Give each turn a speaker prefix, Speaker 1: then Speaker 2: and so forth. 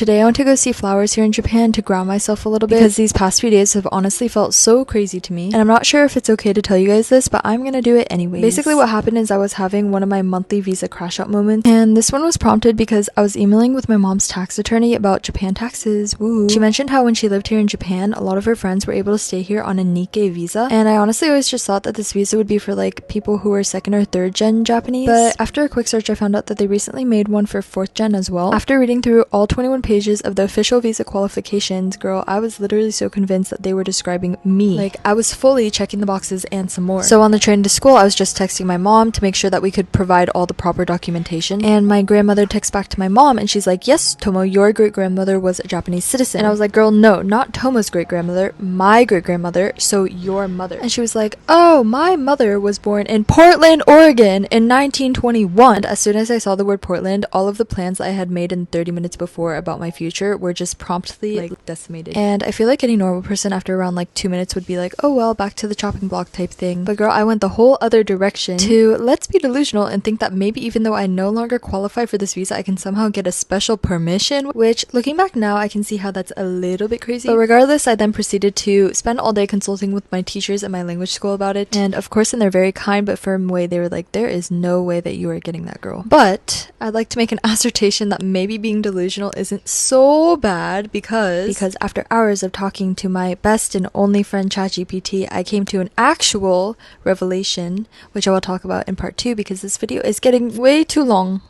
Speaker 1: Today I went to go see flowers here in Japan to ground myself a little bit because these past few days have honestly felt so crazy to me, and I'm not sure if it's okay to tell you guys this, but I'm gonna do it anyways. Basically what happened is I was having one of my monthly visa crash out moments, and this one was prompted because I was emailing with my mom's tax attorney about Japan taxes. Woo. She mentioned how when she lived here in Japan, a lot of her friends were able to stay here on a Nikkei visa, and I honestly always just thought that this visa would be for like people who were second or third gen Japanese, but after a quick search I found out that they recently made one for fourth gen as well. After reading through all 21 pages of the official visa qualifications, girl, I was literally so convinced that they were describing me. Like, I was fully checking the boxes and some more. So on the train to school, I was just texting my mom to make sure that we could provide all the proper documentation, and my grandmother texts back to my mom and she's like, yes, Tomo, your great-grandmother was a Japanese citizen. And I was like, girl, no, not Tomo's great-grandmother, my great-grandmother, so your mother. And she was like, oh, my mother was born in Portland, Oregon in 1921. And as soon as I saw the word Portland, all of the plans that I had made in 30 minutes before about my future were just promptly like decimated. And I feel like any normal person after around like 2 minutes would be like, oh well, back to the chopping block type thing. But girl, I went the whole other direction to let's be delusional and think that maybe even though I no longer qualify for this visa, I can somehow get a special permission, which looking back now I can see how that's a little bit crazy. But regardless, I then proceeded to spend all day consulting with my teachers at my language school about it, and of course in their very kind but firm way they were like, there is no way that you are getting that, girl. But I'd like to make an assertion that maybe being delusional isn't so bad because after hours of talking to my best and only friend ChatGPT, I came to an actual revelation, which I will talk about in part 2 because this video is getting way too long.